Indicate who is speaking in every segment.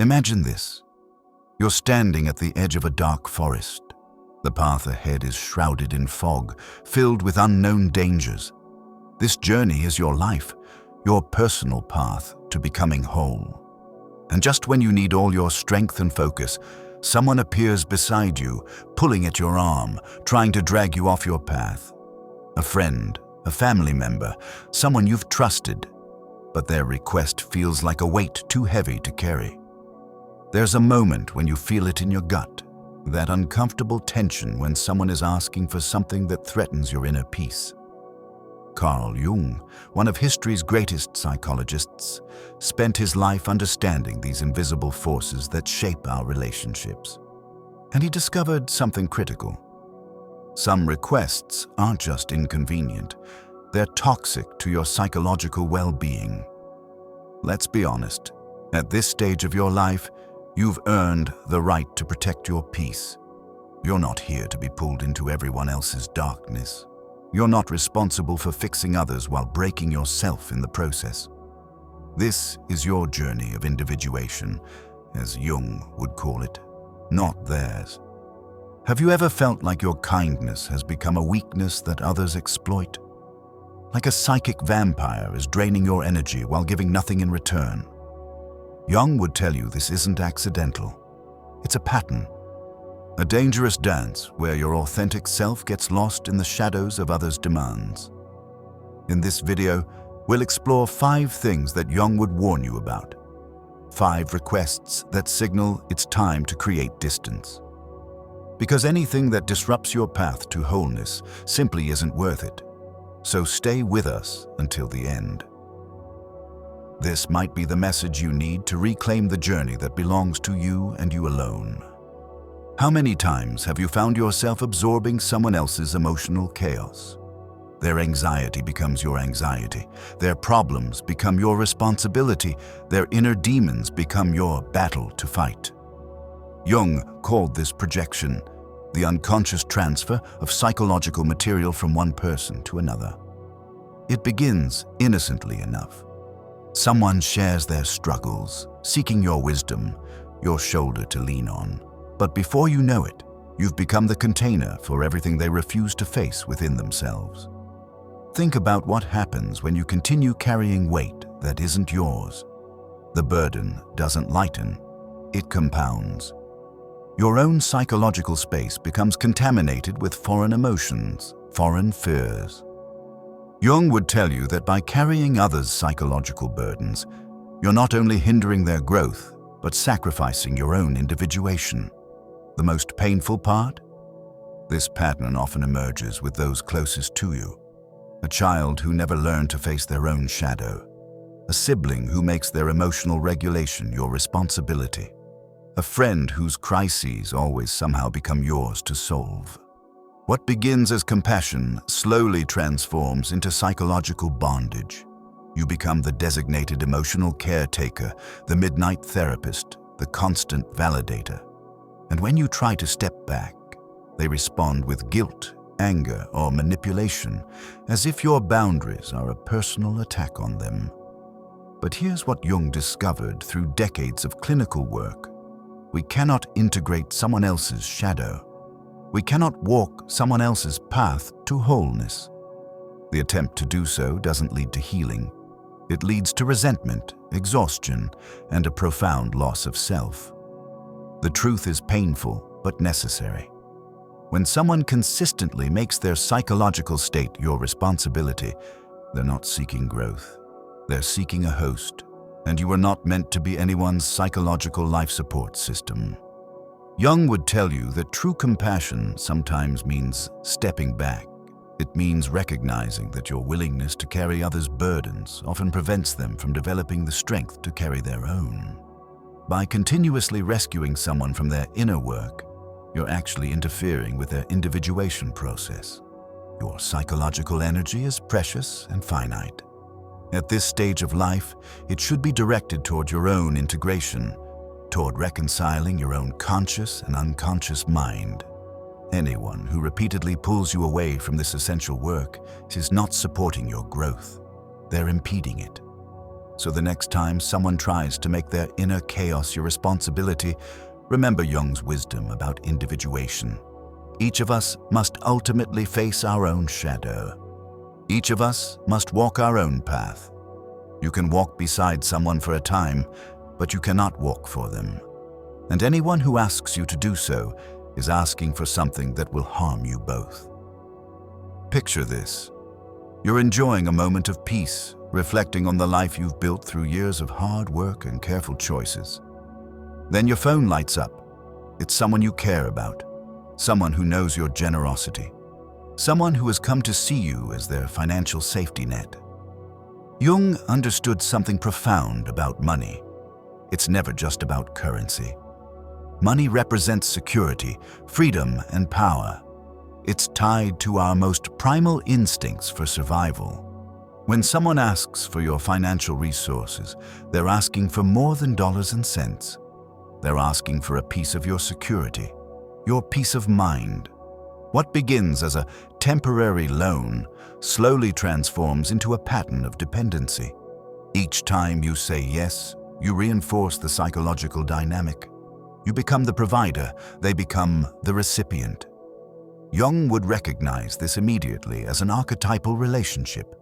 Speaker 1: Imagine this. You're standing at the edge of a dark forest. The path ahead is shrouded in fog, filled with unknown dangers. This journey is your life, your personal path to becoming whole. And just when you need all your strength and focus, someone appears beside you, pulling at your arm, trying to drag you off your path. A friend, a family member, someone you've trusted, but their request feels like a weight too heavy to carry. There's a moment when you feel it in your gut, that uncomfortable tension when someone is asking for something that threatens your inner peace. Carl Jung, one of history's greatest psychologists, spent his life understanding these invisible forces that shape our relationships. And he discovered something critical. Some requests aren't just inconvenient, they're toxic to your psychological well-being. Let's be honest, at this stage of your life, you've earned the right to protect your peace. You're not here to be pulled into everyone else's darkness. You're not responsible for fixing others while breaking yourself in the process. This is your journey of individuation, as Jung would call it, not theirs. Have you ever felt like your kindness has become a weakness that others exploit? Like a psychic vampire is draining your energy while giving nothing in return? Jung would tell you this isn't accidental. It's a pattern. A dangerous dance where your authentic self gets lost in the shadows of others' demands. In this video, we'll explore 5 things that Jung would warn you about. 5 requests that signal it's time to create distance. Because anything that disrupts your path to wholeness simply isn't worth it. So stay with us until the end. This might be the message you need to reclaim the journey that belongs to you and you alone. How many times have you found yourself absorbing someone else's emotional chaos? Their anxiety becomes your anxiety. Their problems become your responsibility. Their inner demons become your battle to fight. Jung called this projection, the unconscious transfer of psychological material from one person to another. It begins innocently enough. Someone shares their struggles, seeking your wisdom, your shoulder to lean on. But before you know it, you've become the container for everything they refuse to face within themselves. Think about what happens when you continue carrying weight that isn't yours. The burden doesn't lighten, it compounds. Your own psychological space becomes contaminated with foreign emotions, foreign fears. Jung would tell you that by carrying others' psychological burdens, you're not only hindering their growth, but sacrificing your own individuation. The most painful part? This pattern often emerges with those closest to you. A child who never learned to face their own shadow. A sibling who makes their emotional regulation your responsibility. A friend whose crises always somehow become yours to solve. What begins as compassion slowly transforms into psychological bondage. You become the designated emotional caretaker, the midnight therapist, the constant validator. And when you try to step back, they respond with guilt, anger, or manipulation, as if your boundaries are a personal attack on them. But here's what Jung discovered through decades of clinical work. We cannot integrate someone else's shadow. We cannot walk someone else's path to wholeness. The attempt to do so doesn't lead to healing. It leads to resentment, exhaustion, and a profound loss of self. The truth is painful, but necessary. When someone consistently makes their psychological state your responsibility, they're not seeking growth. They're seeking a host, and you are not meant to be anyone's psychological life support system. Jung would tell you that true compassion sometimes means stepping back. It means recognizing that your willingness to carry others' burdens often prevents them from developing the strength to carry their own. By continuously rescuing someone from their inner work, you're actually interfering with their individuation process. Your psychological energy is precious and finite. At this stage of life, it should be directed toward your own integration, toward reconciling your own conscious and unconscious mind. Anyone who repeatedly pulls you away from this essential work is not supporting your growth. They're impeding it. So the next time someone tries to make their inner chaos your responsibility, remember Jung's wisdom about individuation. Each of us must ultimately face our own shadow. Each of us must walk our own path. You can walk beside someone for a time, but you cannot walk for them. And anyone who asks you to do so is asking for something that will harm you both. Picture this. You're enjoying a moment of peace, reflecting on the life you've built through years of hard work and careful choices. Then your phone lights up. It's someone you care about, someone who knows your generosity, someone who has come to see you as their financial safety net. Jung understood something profound about money. It's never just about currency. Money represents security, freedom, and power. It's tied to our most primal instincts for survival. When someone asks for your financial resources, they're asking for more than dollars and cents. They're asking for a piece of your security, your peace of mind. What begins as a temporary loan slowly transforms into a pattern of dependency. Each time you say yes, you reinforce the psychological dynamic. You become the provider, they become the recipient. Jung would recognize this immediately as an archetypal relationship.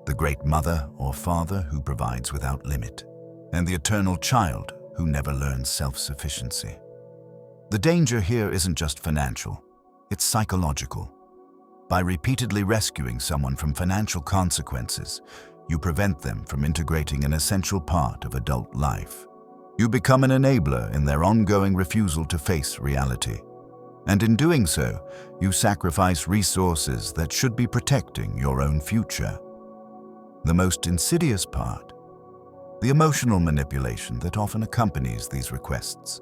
Speaker 1: The great mother or father who provides without limit, and the eternal child who never learns self-sufficiency. The danger here isn't just financial, it's psychological. By repeatedly rescuing someone from financial consequences, you prevent them from integrating an essential part of adult life. You become an enabler in their ongoing refusal to face reality. And in doing so, you sacrifice resources that should be protecting your own future. The most insidious part, the emotional manipulation that often accompanies these requests.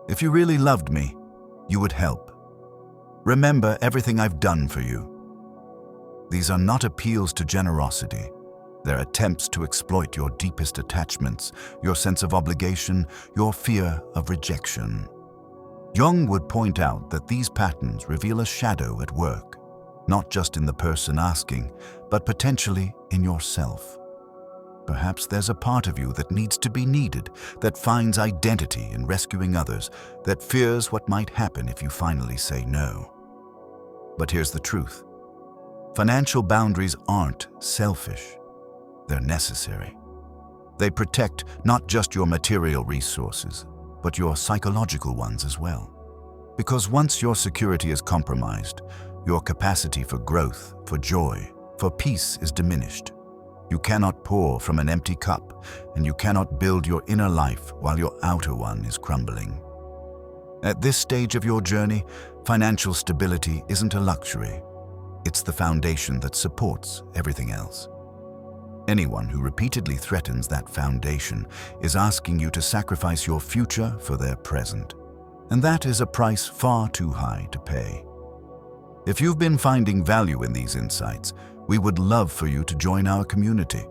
Speaker 1: If you really loved me, you would help. Remember everything I've done for you. These are not appeals to generosity. They're attempts to exploit your deepest attachments, your sense of obligation, your fear of rejection. Jung would point out that these patterns reveal a shadow at work, not just in the person asking, but potentially in yourself. Perhaps there's a part of you that needs to be needed, that finds identity in rescuing others, that fears what might happen if you finally say no. But here's the truth. Financial boundaries aren't selfish. They're necessary. They protect not just your material resources, but your psychological ones as well. Because once your security is compromised, your capacity for growth, for joy, for peace is diminished. You cannot pour from an empty cup, and you cannot build your inner life while your outer one is crumbling. At this stage of your journey, financial stability isn't a luxury. It's the foundation that supports everything else. Anyone who repeatedly threatens that foundation is asking you to sacrifice your future for their present. And that is a price far too high to pay. If you've been finding value in these insights, we would love for you to join our community.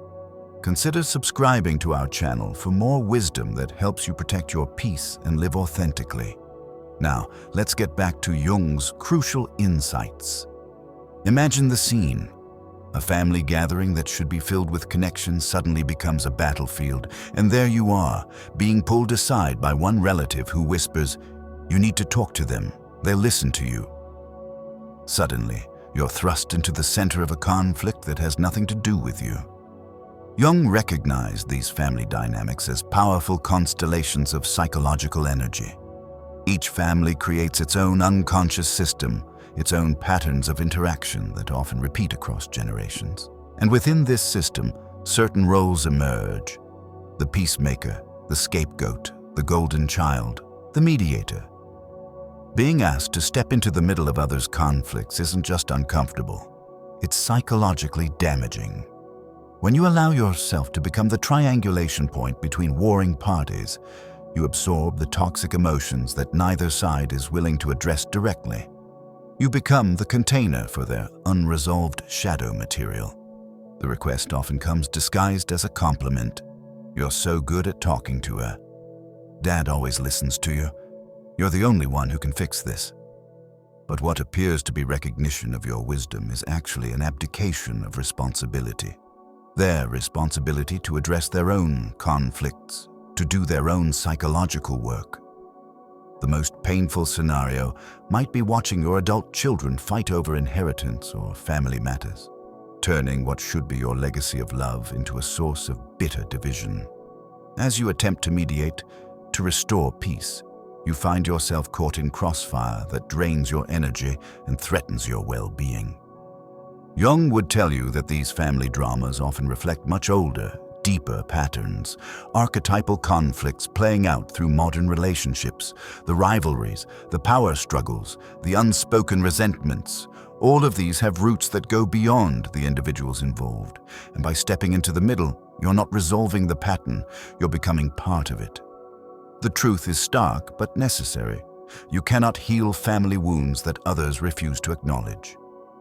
Speaker 1: Consider subscribing to our channel for more wisdom that helps you protect your peace and live authentically. Now, let's get back to Jung's crucial insights. Imagine the scene. A family gathering that should be filled with connection suddenly becomes a battlefield, and there you are, being pulled aside by one relative who whispers, "You need to talk to them, they'll listen to you." Suddenly, you're thrust into the center of a conflict that has nothing to do with you. Jung recognized these family dynamics as powerful constellations of psychological energy. Each family creates its own unconscious system, its own patterns of interaction that often repeat across generations. And within this system, certain roles emerge: the peacemaker, the scapegoat, the golden child, the mediator. Being asked to step into the middle of others' conflicts isn't just uncomfortable, it's psychologically damaging. When you allow yourself to become the triangulation point between warring parties, you absorb the toxic emotions that neither side is willing to address directly. You become the container for their unresolved shadow material. The request often comes disguised as a compliment. "You're so good at talking to her. Dad always listens to you. You're the only one who can fix this." But what appears to be recognition of your wisdom is actually an abdication of responsibility. their responsibility to address their own conflicts, to do their own psychological work. The most painful scenario might be watching your adult children fight over inheritance or family matters, turning what should be your legacy of love into a source of bitter division. As you attempt to mediate, to restore peace, you find yourself caught in crossfire that drains your energy and threatens your well-being. Jung would tell you that these family dramas often reflect much older, deeper patterns, archetypal conflicts playing out through modern relationships, the rivalries, the power struggles, the unspoken resentments. All of these have roots that go beyond the individuals involved, and by stepping into the middle, you're not resolving the pattern, you're becoming part of it. The truth is stark but necessary. You cannot heal family wounds that others refuse to acknowledge.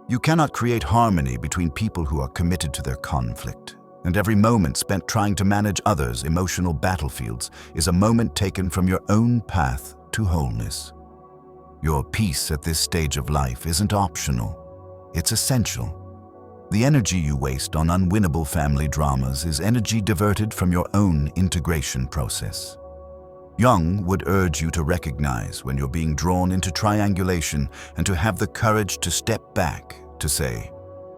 Speaker 1: You cannot create harmony between people who are committed to their conflict. And every moment spent trying to manage others' emotional battlefields is a moment taken from your own path to wholeness. Your peace at this stage of life isn't optional, it's essential. The energy you waste on unwinnable family dramas is energy diverted from your own integration process. Jung would urge you to recognize when you're being drawn into triangulation and to have the courage to step back, to say,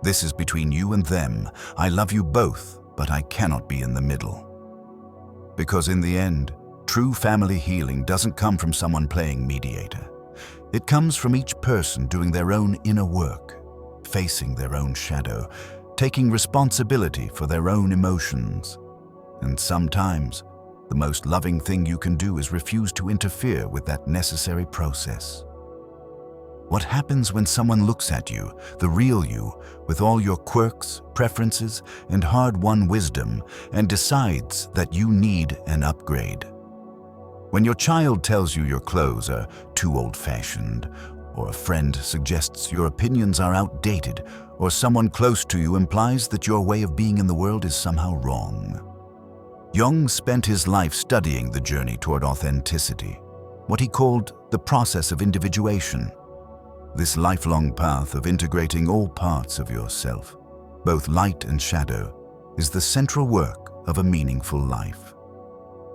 Speaker 1: "This is between you and them. I love you both, but I cannot be in the middle." Because in the end, true family healing doesn't come from someone playing mediator. It comes from each person doing their own inner work, facing their own shadow, taking responsibility for their own emotions. And sometimes, the most loving thing you can do is refuse to interfere with that necessary process. What happens when someone looks at you, the real you, with all your quirks, preferences, and hard-won wisdom, and decides that you need an upgrade? When your child tells you your clothes are too old-fashioned, or a friend suggests your opinions are outdated, or someone close to you implies that your way of being in the world is somehow wrong. Jung spent his life studying the journey toward authenticity, what he called the process of individuation. This lifelong path of integrating all parts of yourself, both light and shadow, is the central work of a meaningful life.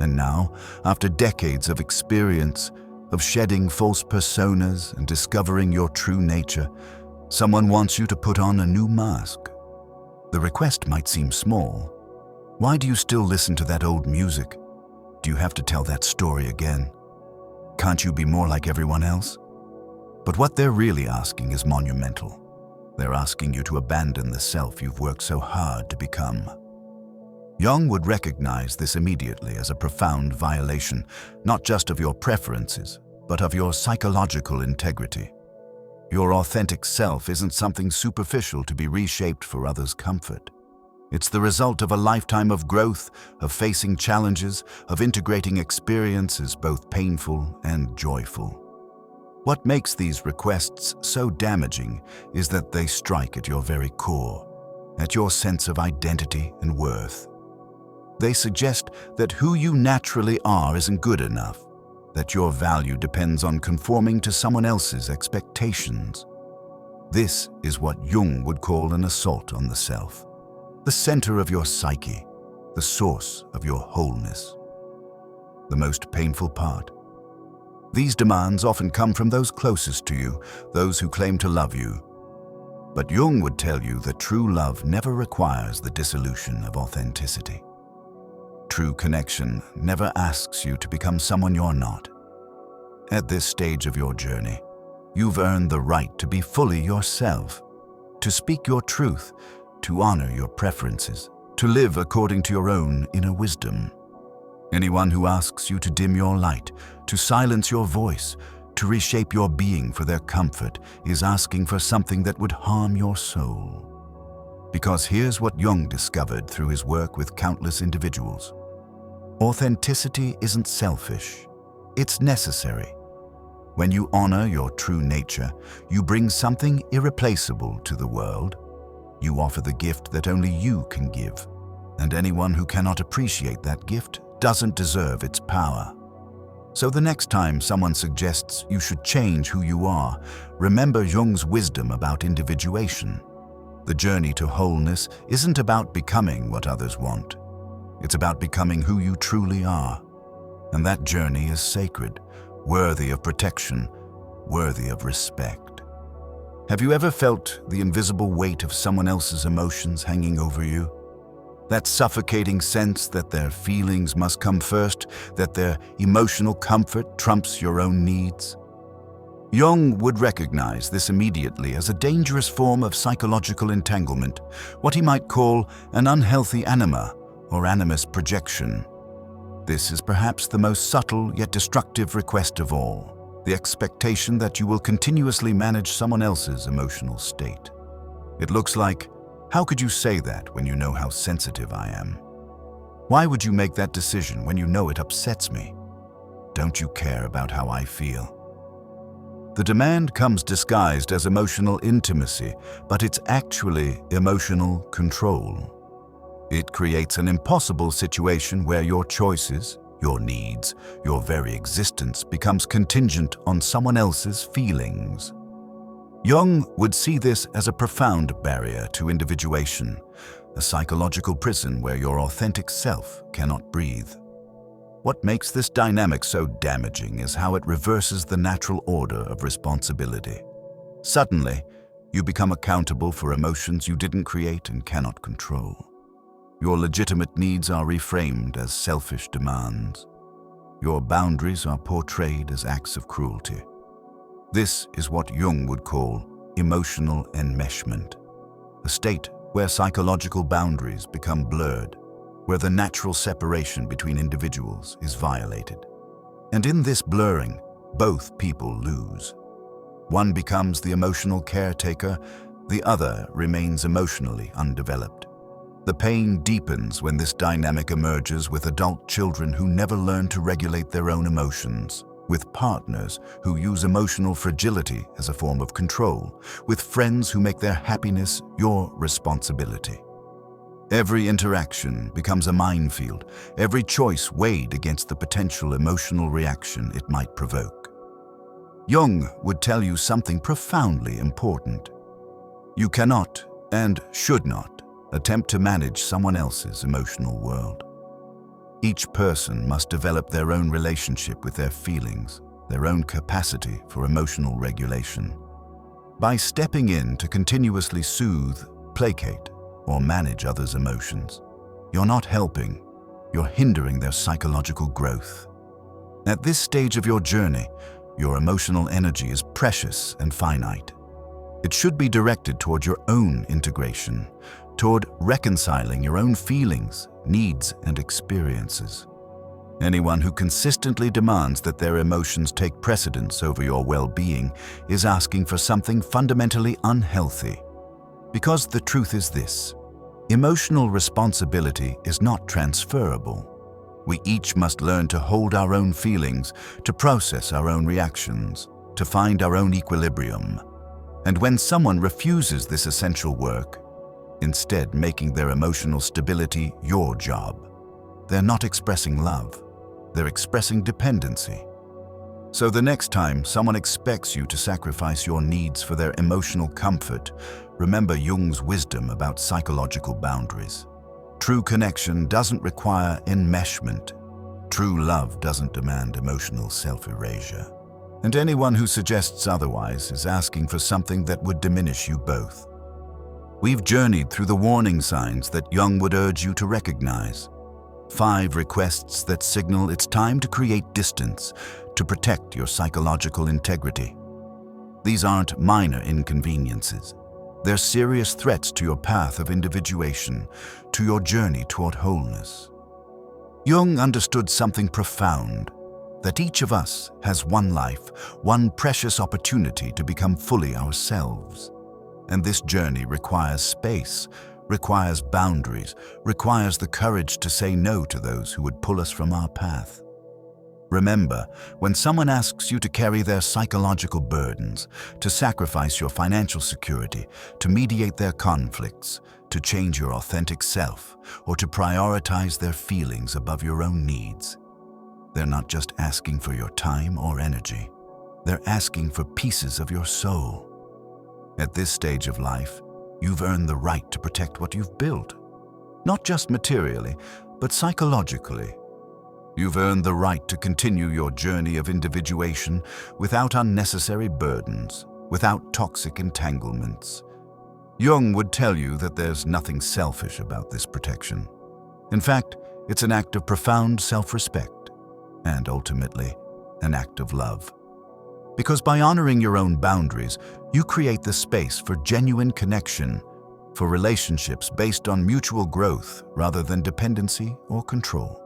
Speaker 1: And now, after decades of experience, of shedding false personas and discovering your true nature, someone wants you to put on a new mask. The request might seem small. Why do you still listen to that old music? Do you have to tell that story again? Can't you be more like everyone else? But what they're really asking is monumental. They're asking you to abandon the self you've worked so hard to become. Jung would recognize this immediately as a profound violation, not just of your preferences, but of your psychological integrity. Your authentic self isn't something superficial to be reshaped for others' comfort. It's the result of a lifetime of growth, of facing challenges, of integrating experiences both painful and joyful. What makes these requests so damaging is that they strike at your very core, at your sense of identity and worth. They suggest that who you naturally are isn't good enough, that your value depends on conforming to someone else's expectations. This is what Jung would call an assault on the self, the center of your psyche, the source of your wholeness. The most painful part. These demands often come from those closest to you, those who claim to love you. But Jung would tell you that true love never requires the dissolution of authenticity. True connection never asks you to become someone you're not. At this stage of your journey, you've earned the right to be fully yourself, to speak your truth, to honor your preferences, to live according to your own inner wisdom. Anyone who asks you to dim your light, to silence your voice, to reshape your being for their comfort is asking for something that would harm your soul. Because here's what Jung discovered through his work with countless individuals. Authenticity isn't selfish, it's necessary. When you honor your true nature, you bring something irreplaceable to the world. You offer the gift that only you can give, and anyone who cannot appreciate that gift doesn't deserve its power. So the next time someone suggests you should change who you are, remember Jung's wisdom about individuation. The journey to wholeness isn't about becoming what others want. It's about becoming who you truly are. And that journey is sacred, worthy of protection, worthy of respect. Have you ever felt the invisible weight of someone else's emotions hanging over you? That suffocating sense that their feelings must come first, that their emotional comfort trumps your own needs? Jung would recognize this immediately as a dangerous form of psychological entanglement, what he might call an unhealthy anima or animus projection. This is perhaps the most subtle yet destructive request of all, the expectation that you will continuously manage someone else's emotional state. It looks like, how could you say that when you know how sensitive I am? Why would you make that decision when you know it upsets me? Don't you care about how I feel? The demand comes disguised as emotional intimacy, but it's actually emotional control. It creates an impossible situation where your choices, your needs, your very existence becomes contingent on someone else's feelings. Jung would see this as a profound barrier to individuation, a psychological prison where your authentic self cannot breathe. What makes this dynamic so damaging is how it reverses the natural order of responsibility. Suddenly, you become accountable for emotions you didn't create and cannot control. Your legitimate needs are reframed as selfish demands. Your boundaries are portrayed as acts of cruelty. This is what Jung would call emotional enmeshment, a state where psychological boundaries become blurred, where the natural separation between individuals is violated. And in this blurring, both people lose. One becomes the emotional caretaker, the other remains emotionally undeveloped. The pain deepens when this dynamic emerges with adult children who never learn to regulate their own emotions, with partners who use emotional fragility as a form of control, with friends who make their happiness your responsibility. Every interaction becomes a minefield, every choice weighed against the potential emotional reaction it might provoke. Jung would tell you something profoundly important. You cannot and should not attempt to manage someone else's emotional world. Each person must develop their own relationship with their feelings, their own capacity for emotional regulation. By stepping in to continuously soothe, placate, or manage others' emotions, you're not helping, you're hindering their psychological growth. At this stage of your journey, your emotional energy is precious and finite. It should be directed toward your own integration, toward reconciling your own feelings, needs, and experiences. Anyone who consistently demands that their emotions take precedence over your well-being is asking for something fundamentally unhealthy. Because the truth is this: emotional responsibility is not transferable. We each must learn to hold our own feelings, to process our own reactions, to find our own equilibrium. And when someone refuses this essential work, instead making their emotional stability your job, they're not expressing love, they're expressing dependency. So the next time someone expects you to sacrifice your needs for their emotional comfort, remember Jung's wisdom about psychological boundaries. True connection doesn't require enmeshment. True love doesn't demand emotional self-erasure. And anyone who suggests otherwise is asking for something that would diminish you both. We've journeyed through the warning signs that Jung would urge you to recognize. 5 requests that signal it's time to create distance, to protect your psychological integrity. These aren't minor inconveniences. They're serious threats to your path of individuation, to your journey toward wholeness. Jung understood something profound, that each of us has one life, one precious opportunity to become fully ourselves. And this journey requires space, requires boundaries, requires the courage to say no to those who would pull us from our path. Remember, when someone asks you to carry their psychological burdens, to sacrifice your financial security, to mediate their conflicts, to change your authentic self, or to prioritize their feelings above your own needs, they're not just asking for your time or energy. They're asking for pieces of your soul. At this stage of life, You've earned the right to protect what you've built. Not just materially, but psychologically. You've earned the right to continue your journey of individuation without unnecessary burdens, without toxic entanglements. Jung would tell you that there's nothing selfish about this protection. In fact, it's an act of profound self-respect and, ultimately, an act of love. Because by honoring your own boundaries, you create the space for genuine connection, for relationships based on mutual growth rather than dependency or control.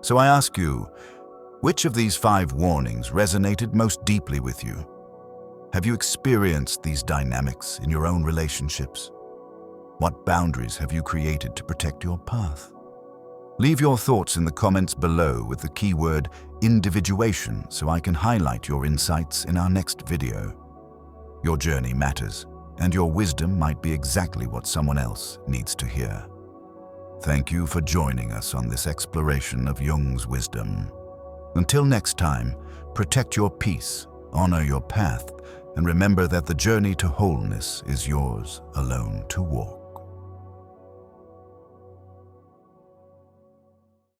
Speaker 1: So I ask you, which of these 5 warnings resonated most deeply with you? Have you experienced these dynamics in your own relationships? What boundaries have you created to protect your path? Leave your thoughts in the comments below with the keyword individuation so I can highlight your insights in our next video. Your journey matters, and your wisdom might be exactly what someone else needs to hear. Thank you for joining us on this exploration of Jung's wisdom. Until next time, protect your peace, honor your path, and remember that the journey to wholeness is yours alone to walk.